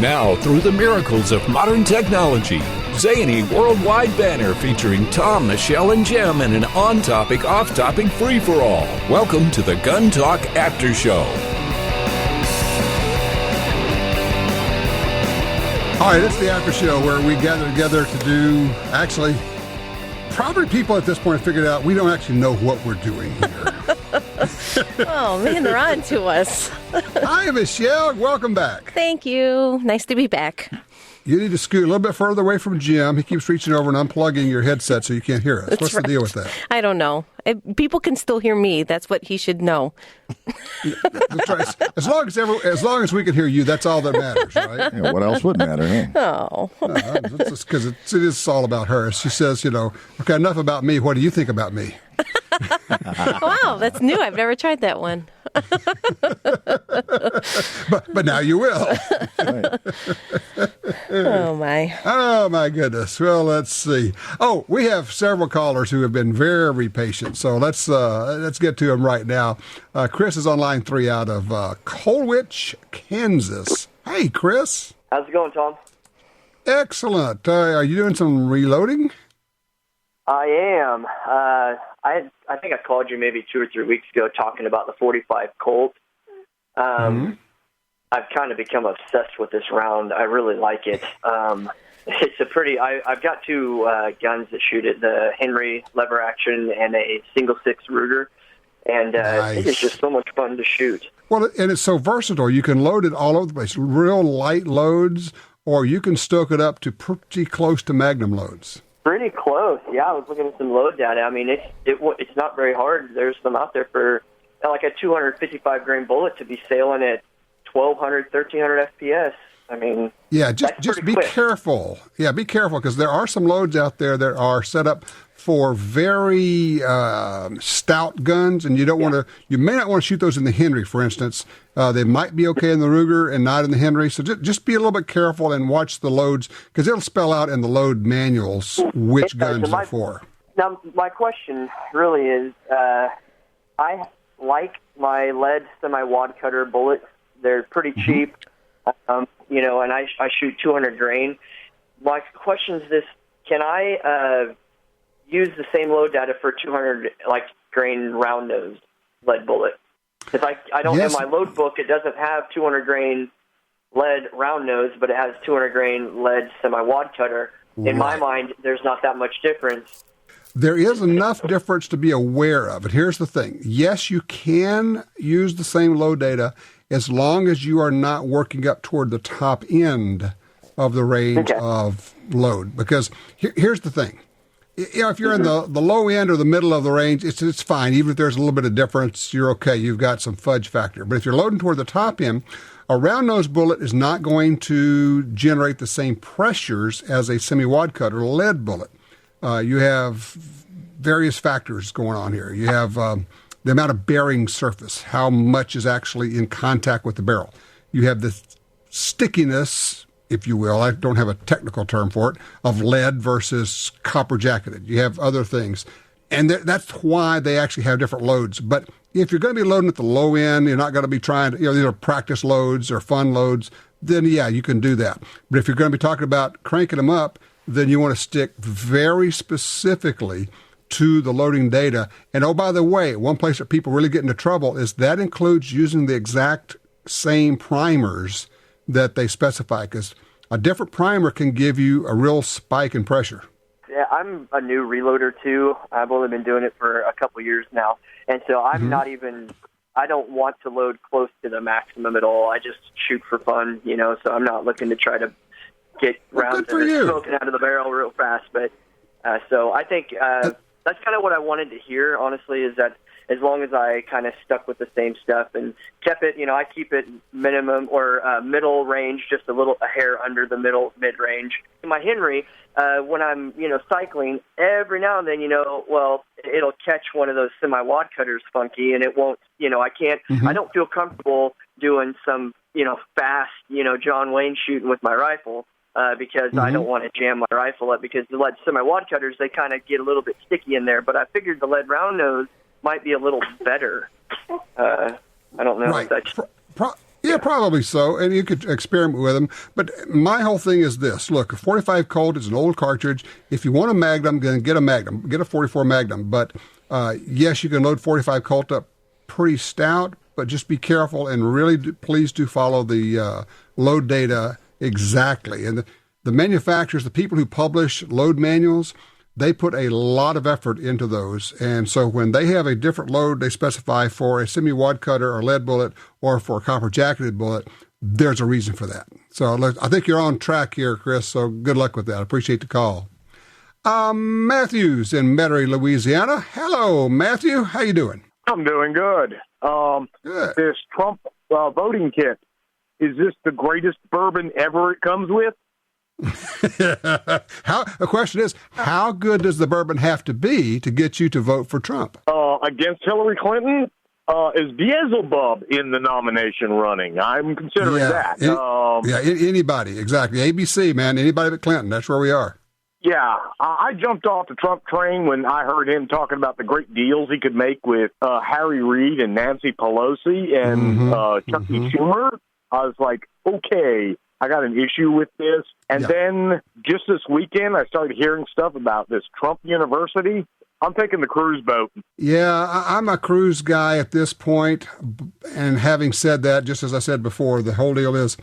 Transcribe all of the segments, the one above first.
Now, through the miracles of modern technology, zany worldwide banner featuring Tom, Michelle, and Jim in an on-topic, off-topic free-for-all. Welcome to the Gun Talk After Show. All right, it's the After Show where we gather together to do, actually, probably people at this point have figured out we don't actually know what we're doing here. Oh, man, they're on to us. Hi, Michelle. Welcome back. Thank you. Nice to be back. You need to scoot a little bit further away from Jim. He keeps reaching over and unplugging your headset so you can't hear us. That's What's right. the deal with that? I don't know. People can still hear me. That's what he should know. That's right. As long as we can hear you, that's all that matters, right? Yeah, what else would matter? Huh? Oh. Because it is all about her. She says, okay, enough about me. What do you think about me? Wow, that's new. I've never tried that one. But now you will. Right. Oh, my goodness. Well, let's see. Oh, we have several callers who have been very patient, so let's get to them right now. Chris is on line 3 out of Colwich, Kansas. Hey, Chris. How's it going, Tom? Excellent. Are you doing some reloading? I am. I think I called you maybe 2 or 3 weeks ago talking about the 45 Colt. I've kind of become obsessed with this round. I really like it. It's a pretty. I've got two guns that shoot it: the Henry lever action and a single 6 Ruger, and Nice. it is just so much fun to shoot. Well, and it's so versatile. You can load it all over the place, real light loads, or you can stoke it up to pretty close to Magnum loads. Pretty close. Yeah, I was looking at some load data. I mean, it's not very hard. There's some out there for like a 255 grain bullet to be sailing at 1,200, 1,300 FPS. I mean, yeah, just be careful. Yeah, be careful because there are some loads out there that are set up for very stout guns, and you don't want to. You may not want to shoot those in the Henry, for instance. They might be okay in the Ruger and not in the Henry. So just be a little bit careful and watch the loads because it'll spell out in the load manuals which guns are for. Now, my question really is, I like my lead semi-wad cutter bullets. They're pretty cheap, and I shoot 200 grain. My question is this: can I use the same load data for 200 grain round nose lead bullet? If I don't Yes. in my load book, it doesn't have 200 grain lead round nose, but it has 200 grain lead semi-wad cutter. In my mind, there's not that much difference. There is enough difference to be aware of. But here's the thing. Yes, you can use the same load data as long as you are not working up toward the top end of the range of load. Because here's the thing. If you're in the low end or the middle of the range, it's fine. Even if there's a little bit of difference, you're okay. You've got some fudge factor. But if you're loading toward the top end, a round nose bullet is not going to generate the same pressures as a semi-wad cutter lead bullet. You have various factors going on here. You have the amount of bearing surface, how much is actually in contact with the barrel. You have the stickiness, if you will, I don't have a technical term for it, of lead versus copper jacketed. You have other things. And that's why they actually have different loads. But if you're going to be loading at the low end, you're not going to be trying to, these are practice loads or fun loads, then yeah, you can do that. But if you're going to be talking about cranking them up, then you want to stick very specifically to the loading data. And oh, by the way, one place that people really get into trouble is that includes using the exact same primers that they specify, because a different primer can give you a real spike in pressure. Yeah, I'm a new reloader too. I've only been doing it for a couple years now, and so I'm not even. I don't want to load close to the maximum at all. I just shoot for fun, So I'm not looking to try to get rounds that are smoking out of the barrel real fast. But so I think that's kind of what I wanted to hear. Honestly, is that as long as I kind of stuck with the same stuff and kept it, I keep it minimum or middle range, just a hair under the mid range. My Henry, when I'm, cycling, every now and then, it'll catch one of those semi-wad cutters funky, and it won't, I can't, I don't feel comfortable doing some, fast, John Wayne shooting with my rifle. Because I don't want to jam my rifle up, because the lead semi-wad cutters, they kind of get a little bit sticky in there. But I figured the lead round nose might be a little better. I don't know. Right. If that's... Yeah, probably so. And you could experiment with them. But my whole thing is this. Look, a 45 Colt is an old cartridge. If you want a Magnum, then get a Magnum. Get a 44 Magnum. But, yes, you can load 45 Colt up pretty stout, but just be careful and really please do follow the load data exactly. And the manufacturers, the people who publish load manuals, they put a lot of effort into those. And so when they have a different load they specify for a semi-wad cutter or lead bullet or for a copper jacketed bullet, there's a reason for that. So I think you're on track here, Chris, so good luck with that. I appreciate the call. Matthew's in Metairie, Louisiana. Hello, Matthew. How you doing? I'm doing good. Good. This Trump voting kit, is this the greatest bourbon ever it comes with? The question is, how good does the bourbon have to be to get you to vote for Trump? Against Hillary Clinton, is Beelzebub in the nomination running? I'm considering that. Anybody, exactly. ABC, man, anybody but Clinton. That's where we are. Yeah, I jumped off the Trump train when I heard him talking about the great deals he could make with Harry Reid and Nancy Pelosi and Chuck Schumer. I was like, okay, I got an issue with this. And then just this weekend, I started hearing stuff about this Trump University. I'm taking the cruise boat. Yeah, I'm a cruise guy at this point. And having said that, just as I said before, the whole deal is,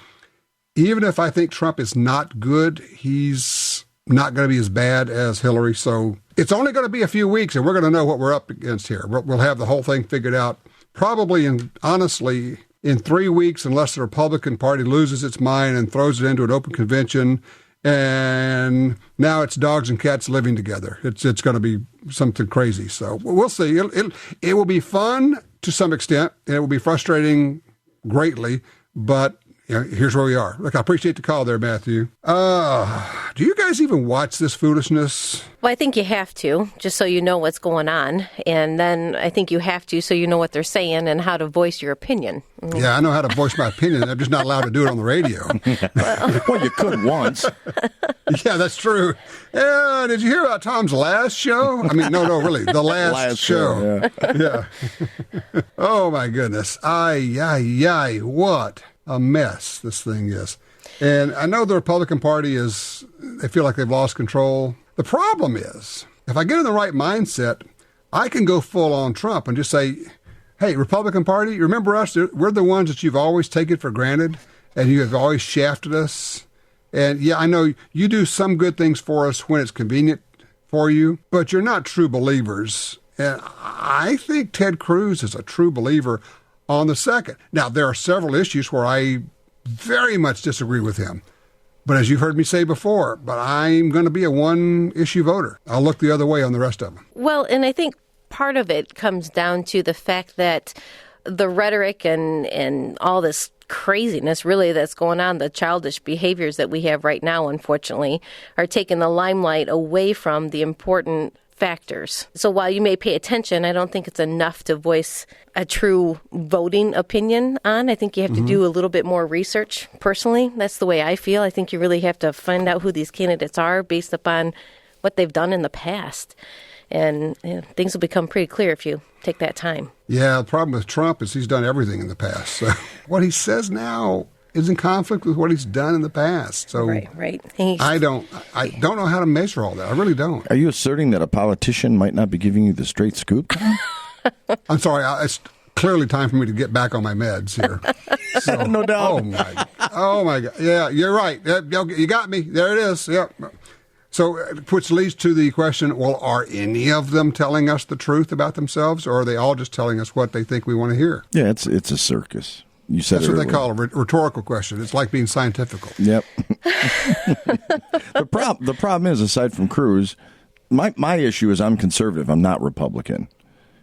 even if I think Trump is not good, he's not going to be as bad as Hillary. So it's only going to be a few weeks, and we're going to know what we're up against here. We'll have the whole thing figured out probably, honestly, in 3 weeks, unless the Republican Party loses its mind and throws it into an open convention. And now it's dogs and cats living together. It's going to be something crazy. So we'll see. It will be fun to some extent, and it will be frustrating greatly, but here's where we are. Look, I appreciate the call there, Matthew. Do you guys even watch this foolishness? Well, I think you have to, just so you know what's going on. And then I think you have to so you know what they're saying and how to voice your opinion. Yeah, I know how to voice my opinion. I'm just not allowed to do it on the radio. Well, you could once. Yeah, that's true. Did you hear about Tom's last show? I mean, no, really, the last show. Yeah. Oh, my goodness. Ay, what a mess this thing is. And I know the Republican Party they feel like they've lost control. The problem is, if I get in the right mindset, I can go full on Trump and just say, hey, Republican Party, remember us? We're the ones that you've always taken for granted, and you have always shafted us. And yeah, I know you do some good things for us when it's convenient for you, but you're not true believers. And I think Ted Cruz is a true believer on the second. Now, there are several issues where I very much disagree with him. But as you've heard me say before, but I'm going to be a one-issue voter. I'll look the other way on the rest of them. Well, and I think part of it comes down to the fact that the rhetoric and all this craziness really that's going on, the childish behaviors that we have right now, unfortunately, are taking the limelight away from the important factors. So while you may pay attention, I don't think it's enough to voice a true voting opinion on. I think you have to do a little bit more research. Personally, that's the way I feel. I think you really have to find out who these candidates are based upon what they've done in the past. And things will become pretty clear if you take that time. Yeah, the problem with Trump is he's done everything in the past. So what he says now is in conflict with what he's done in the past. So right. I don't know how to measure all that. I really don't. Are you asserting that a politician might not be giving you the straight scoop? I'm sorry. It's clearly time for me to get back on my meds here. So, no doubt. Oh my God. Yeah, you're right. You got me. There it is. Yep. So, which leads to the question, well, are any of them telling us the truth about themselves, or are they all just telling us what they think we want to hear? Yeah, it's a circus. You said that's what they call a rhetorical question. It's like being scientifical. Yep. The problem is, aside from Cruz, my issue is I'm conservative. I'm not Republican.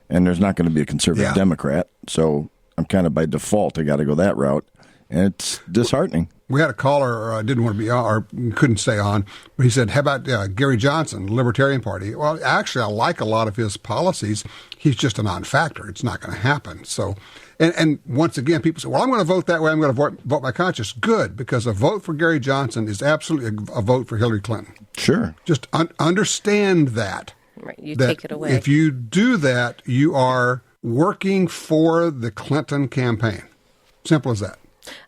And there's not going to be a conservative Democrat. So I'm kind of by default, I got to go that route. And it's disheartening. We had a caller didn't want to be on, or couldn't stay on, but he said, how about Gary Johnson, Libertarian Party? Well, actually, I like a lot of his policies. He's just a non-factor. It's not going to happen. So, and once again, people say, well, I'm going to vote that way. I'm going to vote my conscience. Good, because a vote for Gary Johnson is absolutely a vote for Hillary Clinton. Sure. Just understand that. Right, you take it away. If you do that, you are working for the Clinton campaign. Simple as that.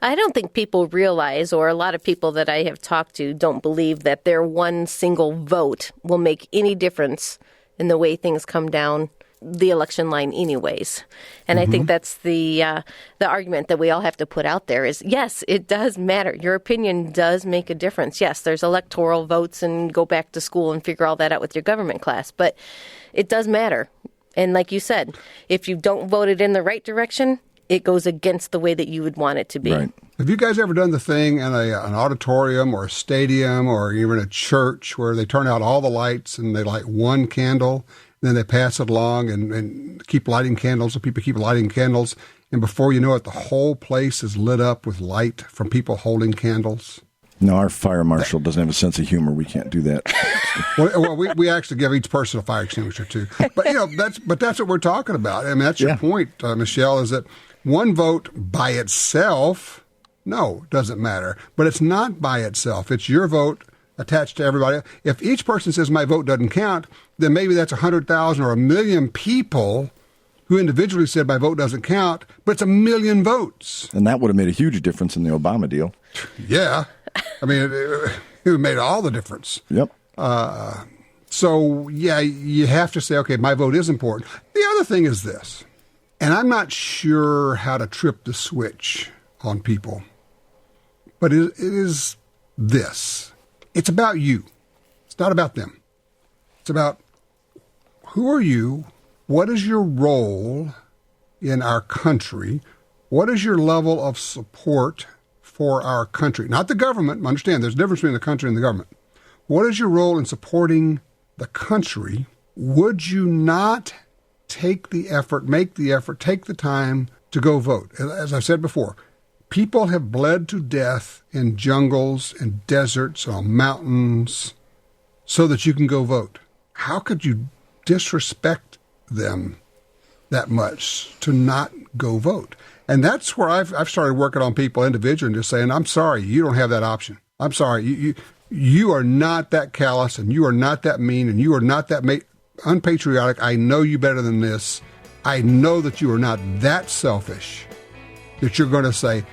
I don't think people realize, or a lot of people that I have talked to don't believe that their one single vote will make any difference in the way things come down the election line anyways. And I think that's the argument that we all have to put out there is, yes, it does matter. Your opinion does make a difference. Yes, there's electoral votes and go back to school and figure all that out with your government class, but it does matter. And like you said, if you don't vote it in the right direction, it goes against the way that you would want it to be. Right. Have you guys ever done the thing in an auditorium or a stadium or even a church where they turn out all the lights and they light one candle, and then they pass it along and keep lighting candles, and people keep lighting candles, and before you know it, the whole place is lit up with light from people holding candles? No, our fire marshal doesn't have a sense of humor. We can't do that. Well, we actually give each person a fire extinguisher too. But that's what we're talking about. I mean, that's your point, Michelle, is that one vote by itself, no, doesn't matter. But it's not by itself. It's your vote attached to everybody. If each person says my vote doesn't count, then maybe that's 100,000 or 1 million people who individually said my vote doesn't count, but it's 1 million votes. And that would have made a huge difference in the Obama deal. Yeah. I mean, it made all the difference. Yep. So, yeah, you have to say, okay, my vote is important. The other thing is this, and I'm not sure how to trip the switch on people, but it is this. It's about you. It's not about them. It's about who are you? What is your role in our country? What is your level of support for our country? Not the government. Understand, there's a difference between the country and the government. What is your role in supporting the country? Would you not take the effort, take the time to go vote? As I said before, people have bled to death in jungles and deserts, on mountains, so that you can go vote. How could you disrespect them that much to not go vote? And that's where I've started working on people individually and just saying, I'm sorry, you don't have that option. I'm sorry, you are not that callous, and you are not that mean, and you are not that unpatriotic. I know you better than this. I know that you are not that selfish that you're going to say,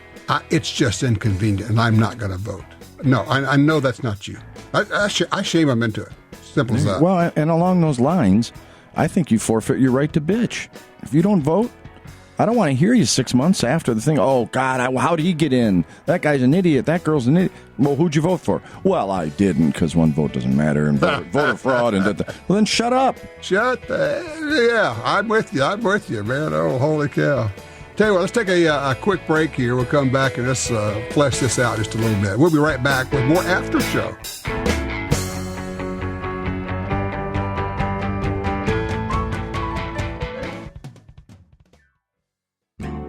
it's just inconvenient and I'm not going to vote. No, I know that's not you. I shame them into it. Simple as that. Well, and along those lines, I think you forfeit your right to bitch. If you don't vote, I don't want to hear you 6 months after the thing. Oh, God, how did he get in? That guy's an idiot. That girl's an idiot. Well, who'd you vote for? Well, I didn't, because one vote doesn't matter, and voter fraud. And well, then shut up. Yeah, I'm with you, man. Oh, holy cow. Tell you what, let's take a quick break here. We'll come back and just flesh this out just a little bit. We'll be right back with more After Show.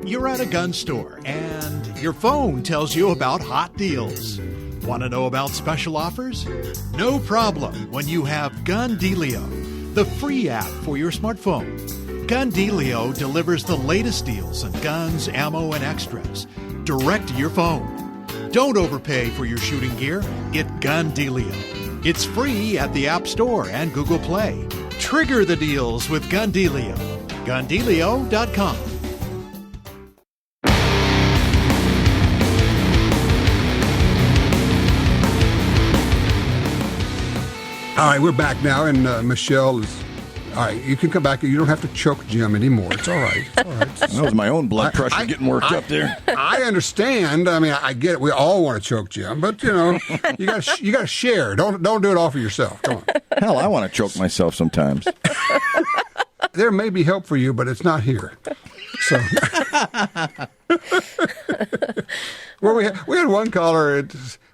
You're at a gun store and your phone tells you about hot deals. Want to know about special offers? No problem when you have GunDealio, the free app for your smartphone. GunDealio delivers the latest deals on guns, ammo, and extras direct to your phone. Don't overpay for your shooting gear. Get GunDealio. It's free at the App Store and Google Play. Trigger the deals with GunDealio. GunDealio.com. All right, we're back now, and Michelle is... All right, you can come back. You don't have to choke Jim anymore. It's all right. It's all right. That was my own blood pressure getting worked up there. I understand. I mean, I get it. We all want to choke Jim, but you know, you got to share. Don't do it all for yourself. Come on. Hell, I want to choke myself sometimes. There may be help for you, but it's not here. So, well, we had one caller.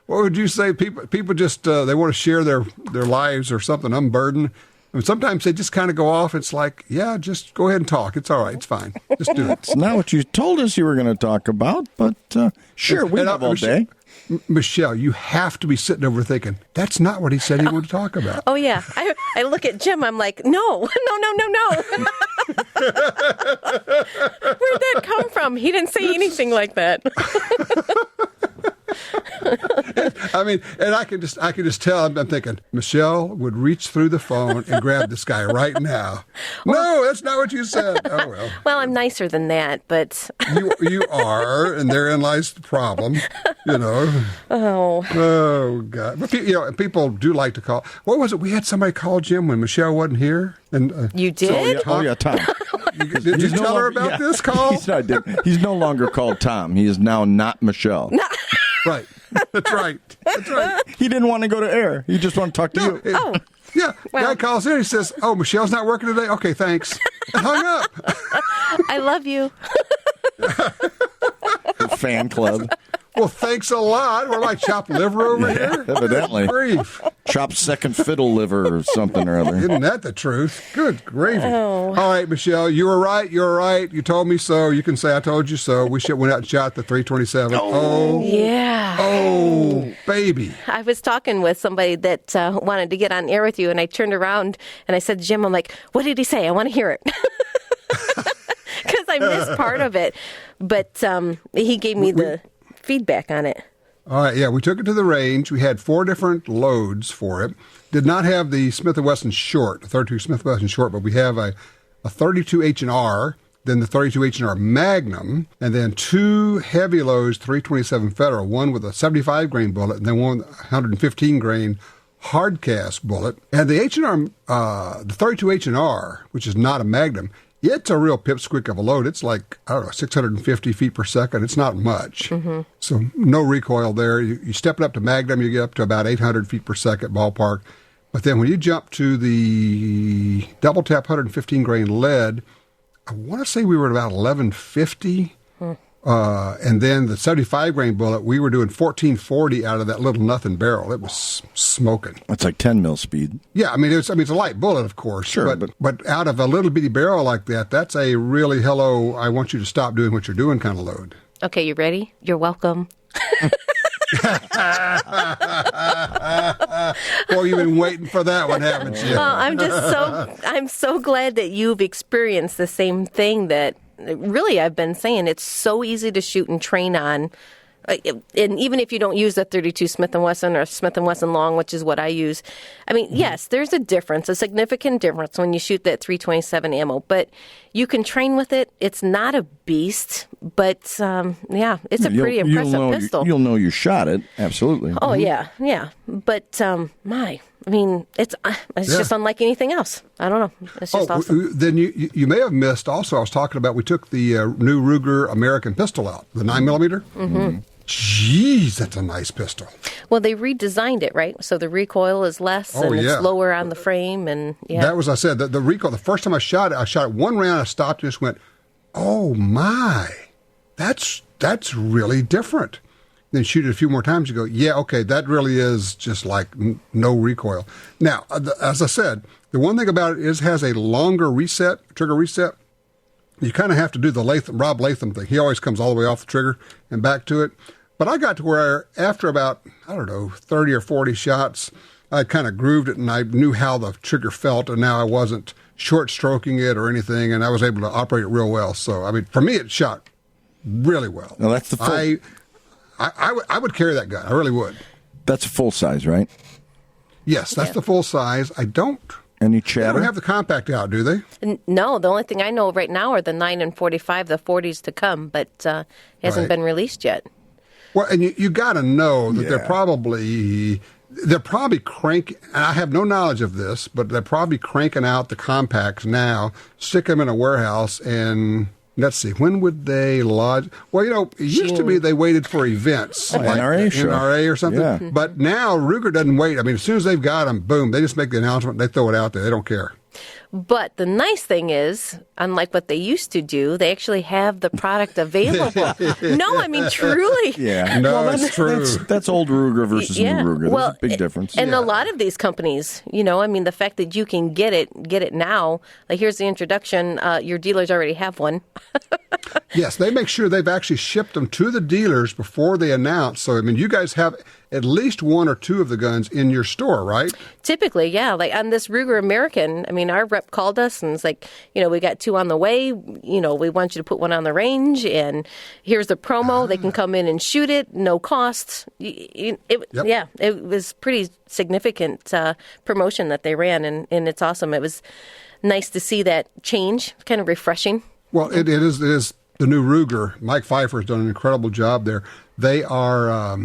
What would you say? People just they want to share their lives or something, unburden. And sometimes they just kind of go off. It's like, yeah, just go ahead and talk. It's all right. It's fine. Just do it. It's not what you told us you were going to talk about, but sure, we have all day. Michelle, you have to be sitting over thinking, that's not what he said he wanted to talk about. Oh, yeah. I look at Jim. I'm like, no. Where'd that come from? He didn't say anything like that. I mean, and I can just tell. I'm thinking Michelle would reach through the phone and grab this guy right now. No, that's not what you said. Oh well. Well, I'm nicer than that, but you are, and therein lies the problem. Oh God. But people do like to call. What was it? We had somebody call Jim when Michelle wasn't here, and you did. Tom. Did you tell her about this call? He's no longer called Tom. He is now not Michelle. Right. That's right. He didn't want to go to air. He just wanted to talk to you. Yeah. Guy calls in. He says, "Oh, Michelle's not working today. Okay, thanks." And hung up. I love you. Fan club. Well, thanks a lot. We're like chopped liver over here. Evidently. Good grief. Chopped second fiddle liver or something or other. Isn't that the truth? Good gravy. Oh. All right, Michelle, you were right. You're right. You told me so. You can say I told you so. We went out and shot the 327. Oh. Yeah. Oh, baby. I was talking with somebody that wanted to get on air with you, and I turned around and I said to Jim, I'm like, what did he say? I want to hear it. Because I missed part of it. But he gave me the feedback on it. All right, yeah, we took it to the range. We had 4 different loads for it. Did not have the Smith & Wesson short, the 32 Smith & Wesson short, but we have a 32 H&R, then the 32 H&R Magnum, and then 2 heavy loads, 327 Federal, one with a 75 grain bullet, and then one with a 115 grain hard cast bullet. And the H&R, the 32 H&R, which is not a Magnum, it's a real pipsqueak of a load. It's like, 650 feet per second. It's not much. Mm-hmm. So no recoil there. You step it up to Magnum, you get up to about 800 feet per second ballpark. But then when you jump to the double tap 115 grain lead, I want to say we were at about 1150. And then the 75 grain bullet, we were doing 1440 out of that little nothing barrel. It was smoking. That's like 10 mil speed. Yeah, it's a light bullet, of course. Sure, but out of a little bitty barrel like that, that's a really hello, I want you to stop doing what you're doing kind of load. Okay, you ready? You're welcome. Well, you've been waiting for that one, haven't you? Well, I'm so glad that you've experienced the same thing that really I've been saying. It's so easy to shoot and train on. And even if you don't use the 32 Smith & Wesson or Smith & Wesson long, which is what I use, yes, there's a difference, a significant difference when you shoot that 327 ammo. But you can train with it. It's not a beast, but it's a pretty impressive pistol. You'll know you shot it, absolutely. Oh, yeah. But, it's just unlike anything else. I don't know. It's just awesome. Then you may have missed also, I was talking about, we took the new Ruger American pistol out, the 9mm. Mm-hmm. Jeez, that's a nice pistol. Well, they redesigned it, right? So the recoil is less and it's lower on the frame. And that was, I said, the recoil, the first time I shot it one round, I stopped and just went, oh my, that's really different. Then shoot it a few more times, you go, yeah, okay, that really is just like no recoil. Now, as I said, the one thing about it is it has a longer trigger reset. You kind of have to do the Rob Latham thing. He always comes all the way off the trigger and back to it. But I got to where after about, 30 or 40 shots, I kind of grooved it and I knew how the trigger felt, and now I wasn't short stroking it or anything, and I was able to operate it real well. So, for me, it shot really well. Now, that's the full... I would carry that gun. I really would. That's full size, right? Yes, that's the full size. I don't... Any chatter? They don't have the compact out, do they? No, the only thing I know right now are the 9 and 45, the 40s to come, but hasn't been released yet. Well, and you got to know that they're probably cranking, and I have no knowledge of this, but they're probably cranking out the compacts now, stick them in a warehouse, and let's see, when would they lodge? Well, it used to be they waited for events, like NRA or something, yeah. But now Ruger doesn't wait. As soon as they've got them, boom, they just make the announcement, they throw it out there, they don't care. But the nice thing is, unlike what they used to do, they actually have the product available. No, truly. Yeah, no, that's true. That's old Ruger versus new Ruger. There's a big difference. And a lot of these companies, the fact that you can get it now, like here's the introduction, your dealers already have one. Yes, they make sure they've actually shipped them to the dealers before they announce. So, I mean, you guys have at least one or two of the guns in your store, right? Typically, yeah. Like on this Ruger American, I mean, our rep called us and it's like, we got two on the way. We want you to put one on the range, and here's the promo. They can come in and shoot it, no cost. Yeah, it was pretty significant promotion that they ran, and it's awesome. It was nice to see that change, kind of refreshing. Well, it is the new Ruger. Mike Pfeiffer has done an incredible job there. They are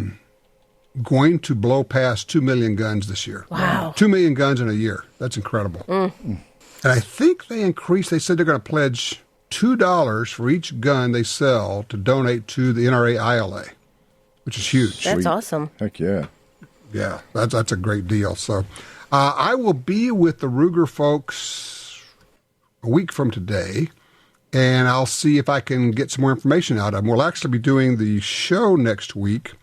going to blow past 2 million guns this year. Wow. 2 million guns in a year. That's incredible. And I think they said they're going to pledge $2 for each gun they sell to donate to the NRA ILA, which is huge. That's awesome. Heck yeah. Yeah, that's a great deal. So I will be with the Ruger folks a week from today, and I'll see if I can get some more information out of them. We'll actually be doing the show next week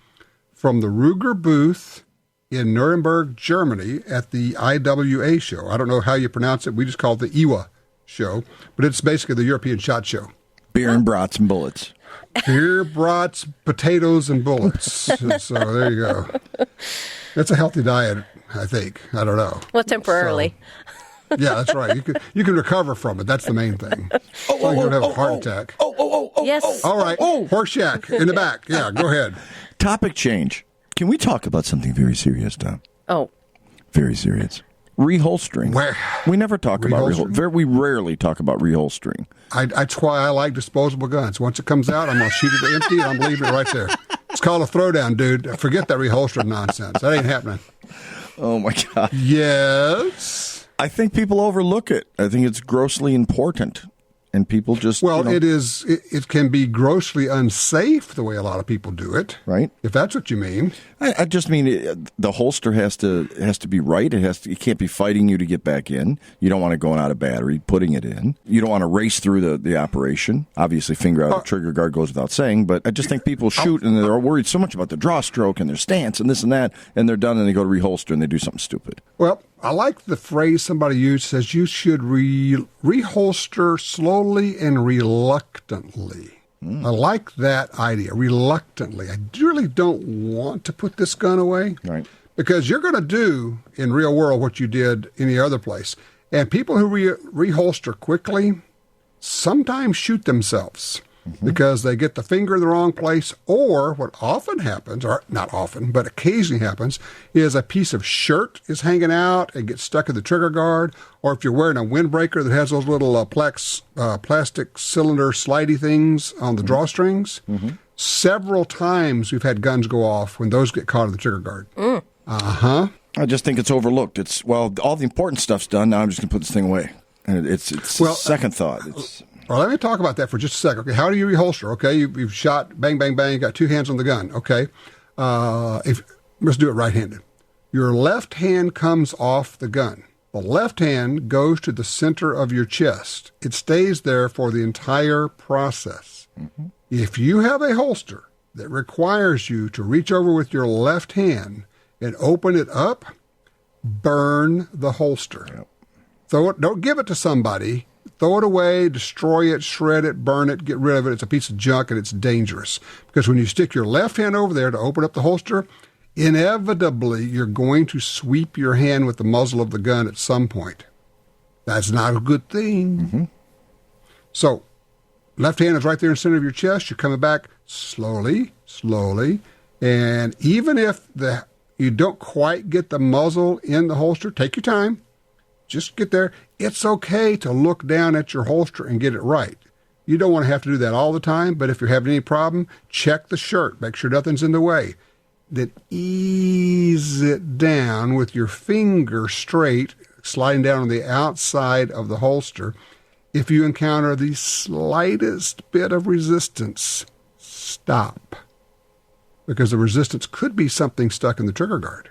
from the Ruger booth in Nuremberg, Germany at the IWA show. I don't know how you pronounce it. We just call it the IWA show, but it's basically the European SHOT Show. Beer and brats and bullets. Beer, brats, potatoes, and bullets. So there you go. That's a healthy diet, I think. I don't know. Well, temporarily. So, yeah, that's right. You can recover from it. That's the main thing. You don't have a heart attack. Yes. All right. Horseshack in the back. Yeah, go ahead. Topic change. Can we talk about something very serious, Tom? Oh. Very serious. Reholstering. We never talk about reholstering. We rarely talk about reholstering. That's why I like disposable guns. Once it comes out, I'm going to shoot it empty, and I'm leaving it right there. It's called a throwdown, dude. Forget that reholstering nonsense. That ain't happening. Oh, my God. Yes. I think people overlook it. I think it's grossly important. And people just... Well, it can be grossly unsafe the way a lot of people do it. Right. If that's what you mean. I just mean the holster has to be right. It can't be fighting you to get back in. You don't want it going out of battery, putting it in. You don't want to race through the operation. Obviously, finger out of the trigger guard goes without saying, but I just think people shoot and they're worried so much about the draw stroke and their stance and this and that, and they're done and they go to reholster and they do something stupid. Well, I like the phrase somebody used, says you should reholster slowly and reluctantly. I like that idea, reluctantly. I really don't want to put this gun away. Right. Because you're going to do in real world what you did any other place. And people who reholster quickly sometimes shoot themselves. Because they get the finger in the wrong place, or what often happens, or not often, but occasionally happens, is a piece of shirt is hanging out and gets stuck in the trigger guard, or if you're wearing a windbreaker that has those little plastic cylinder slidey things on the drawstrings, several times we've had guns go off when those get caught in the trigger guard. I just think it's overlooked. All the important stuff's done, now I'm just going to put this thing away. And it's second thought. Well, let me talk about that for just a second. Okay, how do you reholster? Okay, you've shot, bang, bang, bang, you got two hands on the gun. Okay, let's do it right-handed. Your left hand comes off the gun. The left hand goes to the center of your chest. It stays there for the entire process. If you have a holster that requires you to reach over with your left hand and open it up, burn the holster. Yep. Throw it. Don't give it to somebody. Throw it away, destroy it, shred it, burn it, get rid of it. It's a piece of junk and it's dangerous. Because when you stick your left hand over there to open up the holster, inevitably you're going to sweep your hand with the muzzle of the gun at some point. That's not a good thing. So, left hand is right there in the center of your chest. You're coming back slowly, slowly. And even if you don't quite get the muzzle in the holster, take your time. Just get there. It's okay to look down at your holster and get it right. You don't want to have to do that all the time, but if you're having any problem, check the shirt. Make sure nothing's in the way. Then ease it down with your finger straight, sliding down on the outside of the holster. If you encounter the slightest bit of resistance, stop. Because the resistance could be something stuck in the trigger guard.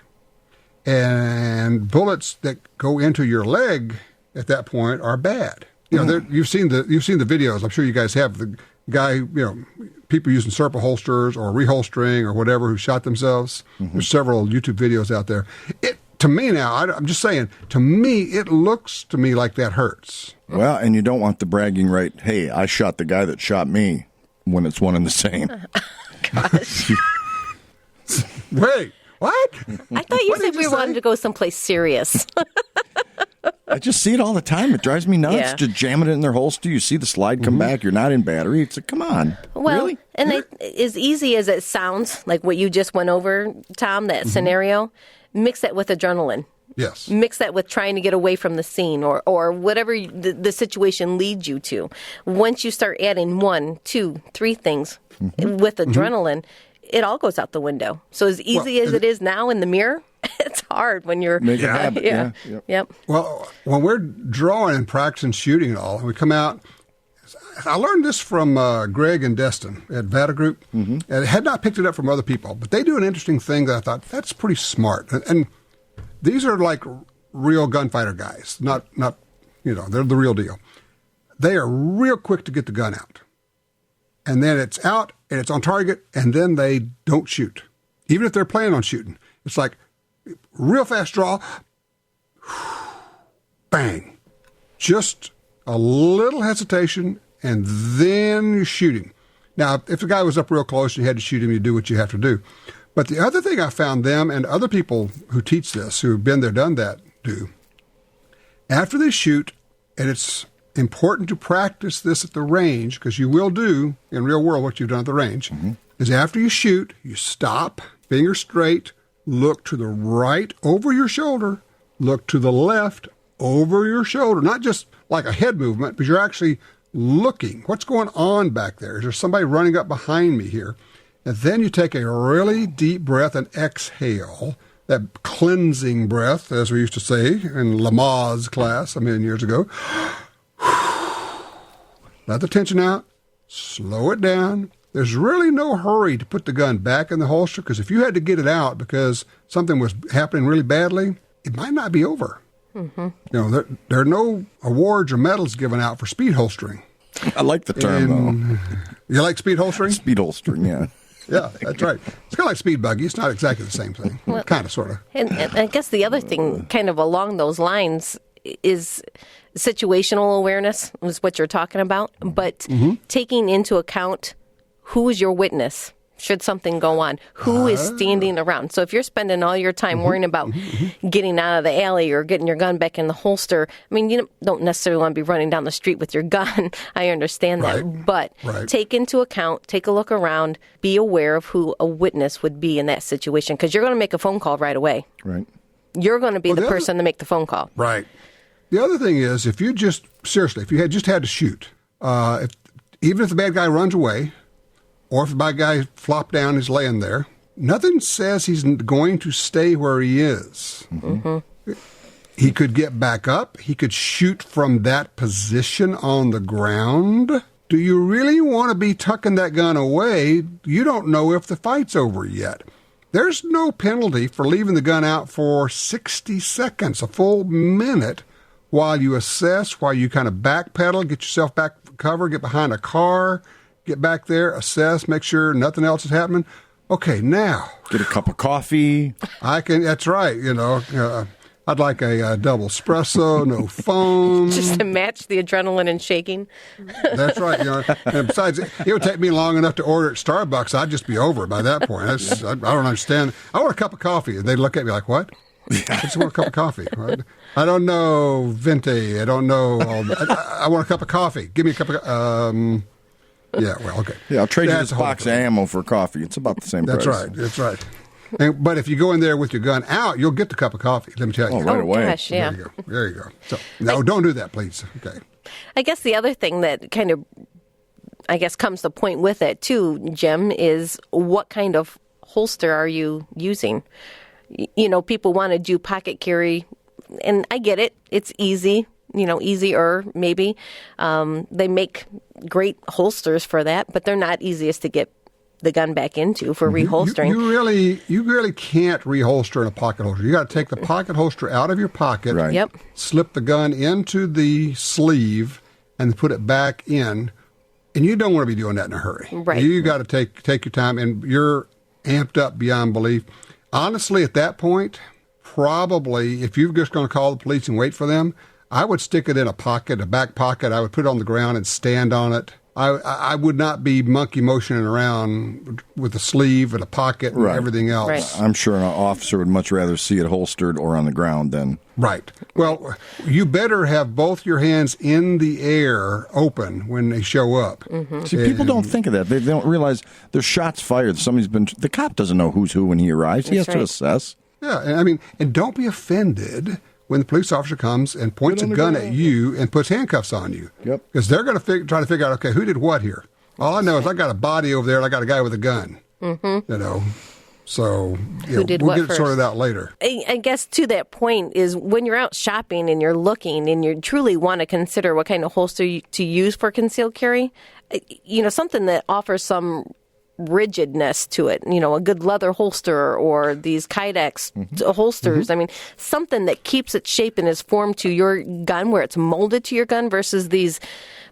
And bullets that go into your leg at that point are bad. You know, you've seen the videos. I'm sure you guys have. The guy, people using Serpa holsters or reholstering or whatever who shot themselves. There's several YouTube videos out there. to me now, I'm just saying, to me, it looks to me like that hurts. Well, and you don't want the bragging right, hey, I shot the guy that shot me, when it's one and the same. Gosh. Wait, what? I thought you said we wanted to go someplace serious. I just see it all the time. It drives me nuts. Yeah. Just jamming it in their holster. You see the slide come back. You're not in battery. It's like, come on. Well, really? and as easy as it sounds, like what you just went over, Tom, that scenario, mix that with adrenaline. Yes. Mix that with trying to get away from the scene or whatever the situation leads you to. Once you start adding 1, 2, 3 things with adrenaline, it all goes out the window. So as easy as it is now in the mirror, it's hard when you're... Make it habit, yeah. Yep. Well, when we're drawing and practicing shooting and all, we come out... I learned this from Greg and Destin at Vata Group, and I had not picked it up from other people, but they do an interesting thing that I thought, that's pretty smart. And these are like real gunfighter guys, not they're the real deal. They are real quick to get the gun out. And then it's out, and it's on target, and then they don't shoot. Even if they're planning on shooting. It's like, real fast draw, bang. Just a little hesitation, and then you're shooting. Now, if the guy was up real close and you had to shoot him, you do what you have to do. But the other thing I found them and other people who teach this, who've been there, done that, do, after they shoot, and it's important to practice this at the range, because you will do in real world what you've done at the range, is after you shoot, you stop, finger straight, look to the right over your shoulder, look to the left over your shoulder, not just like a head movement, but you're actually looking. What's going on back there? Is there somebody running up behind me here? And then you take a really deep breath and exhale, that cleansing breath, as we used to say in Lamaze class a million years ago. Let the tension out, slow it down. There's really no hurry to put the gun back in the holster, because if you had to get it out because something was happening really badly, it might not be over. There are no awards or medals given out for speed holstering. I like the term, though. You like speed holstering? Speed holstering, yeah. Yeah, that's right. It's kind of like speed buggy. It's not exactly the same thing. Well, kind of, sort of. And I guess the other thing kind of along those lines is situational awareness, is what you're talking about, but taking into account who is your witness should something go on, who is standing around. So if you're spending all your time worrying about getting out of the alley or getting your gun back in the holster, I mean, you don't necessarily want to be running down the street with your gun. I understand that. But take into account, take a look around, be aware of who a witness would be in that situation, because you're going to make a phone call right away. Right. You're going to be the person to make the phone call. Right. The other thing is, if you had just had to shoot, even if the bad guy runs away, or if the bad guy flopped down, he's laying there, nothing says he's going to stay where he is. He could get back up. He could shoot from that position on the ground. Do you really want to be tucking that gun away? You don't know if the fight's over yet. There's no penalty for leaving the gun out for 60 seconds, a full minute, while you assess, while you kind of backpedal, get yourself back cover, get behind a car, get back there, assess, make sure nothing else is happening. Okay, now. Get a cup of coffee. That's right, I'd like a double espresso, no phone. Just to match the adrenaline and shaking. That's right. And besides, it would take me long enough to order at Starbucks. I'd just be over by that point. I don't understand. I want a cup of coffee. And they'd look at me like, what? I just want a cup of coffee. I don't know Venti. I don't know all that. I want a cup of coffee. Give me a cup of yeah, well, okay. Yeah, I'll trade you this box of ammo for coffee. It's about the same price. That's right. But if you go in there with your gun out, you'll get the cup of coffee. Let me tell you. Right away. Gosh, yeah. There you go. So, no, don't do that, please. Okay. I guess the other thing that kind of, comes to point with it too, Jim, is what kind of holster are you using? People want to do pocket carry, and I get it. It's easy. Easier maybe. They make great holsters for that, but they're not easiest to get the gun back into for reholstering. You really can't reholster in a pocket holster. You got to take the pocket holster out of your pocket, right. Yep. Slip the gun into the sleeve, and put it back in. And you don't want to be doing that in a hurry. Right. You got to take your time, and you're amped up beyond belief. Honestly, at that point, probably, if you're just going to call the police and wait for them, I would stick it in a pocket, a back pocket. I would put it on the ground and stand on it. I would not be monkey motioning around with a sleeve and a pocket and everything else. Right. I'm sure an officer would much rather see it holstered or on the ground than... Right. Well, you better have both your hands in the air open when they show up. Mm-hmm. See, people don't think of that. They don't realize there's shots fired. The cop doesn't know who's who when he arrives. He has to assess. Yeah, and don't be offended when the police officer comes and points a gun at you and puts handcuffs on you. Yep. Because they're going to try to figure out, okay, who did what here? All I know is I got a body over there and I got a guy with a gun. Mm-hmm. So we'll get it sorted out later. I guess to that point is when you're out shopping and you're looking and you truly want to consider what kind of holster to use for concealed carry, something that offers some rigidness to it, a good leather holster or these Kydex holsters. I mean, something that keeps its shape and its form to your gun, where it's molded to your gun versus these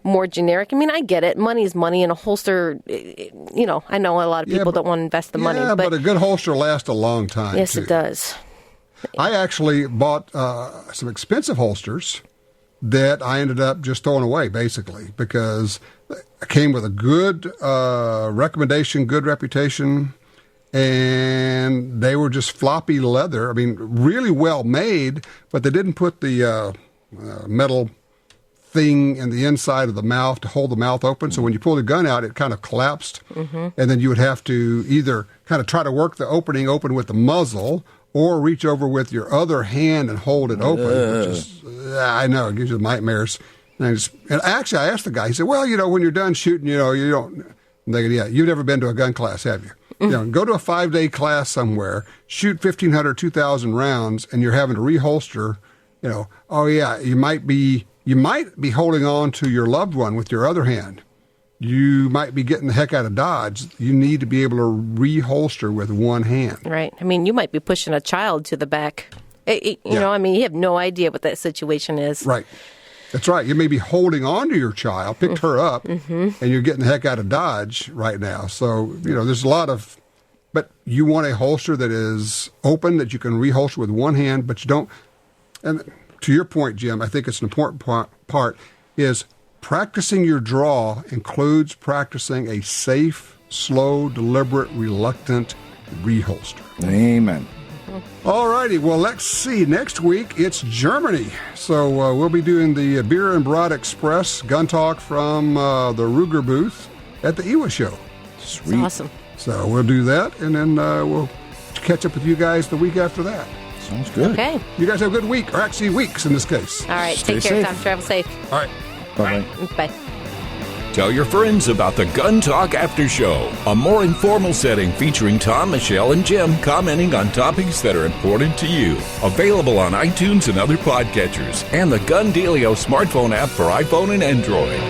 more generic. I mean, I get it. Money is money, and a holster, I know a lot of people don't want to invest the money. Yeah, but a good holster lasts a long time. Yes, too. It does. I actually bought some expensive holsters that I ended up just throwing away, basically, because it came with a good recommendation, good reputation, and they were just floppy leather. I mean, really well made, but they didn't put the metal thing in the inside of the mouth to hold the mouth open. So when you pull the gun out, it kind of collapsed, and then you would have to either kind of try to work the opening open with the muzzle or reach over with your other hand and hold it open, which is, I know, it gives you nightmares. And actually, I asked the guy, he said, well, when you're done shooting, you don't, I'm thinking, yeah, you've never been to a gun class, have you? Go to a 5-day class somewhere, shoot 1,500, 2,000 rounds, and you're having to reholster, oh yeah, you might be holding on to your loved one with your other hand. You might be getting the heck out of Dodge. You need to be able to reholster with one hand. Right. I mean, you might be pushing a child to the back. You have no idea what that situation is. Right. That's right. You may be holding on to your child, picked her up, and you're getting the heck out of Dodge right now. So, there's a lot of, but you want a holster that is open, that you can reholster with one hand, but you don't, and to your point, Jim, I think it's an important part is practicing your draw includes practicing a safe, slow, deliberate, reluctant reholster. Amen. All righty. Well, let's see. Next week, it's Germany. So we'll be doing the Beer and Broad Express gun talk from the Ruger booth at the IWA show. Sweet. That's awesome. So we'll do that, and then we'll catch up with you guys the week after that. Sounds good. Okay. You guys have a good week, or actually weeks in this case. All right. Stay Take care, safe. Tom. Travel safe. All right. Bye-bye. Bye. Tell your friends about the Gun Talk After Show, a more informal setting featuring Tom, Michelle, and Jim commenting on topics that are important to you. Available on iTunes and other podcatchers, and the Gun Dealio smartphone app for iPhone and Android.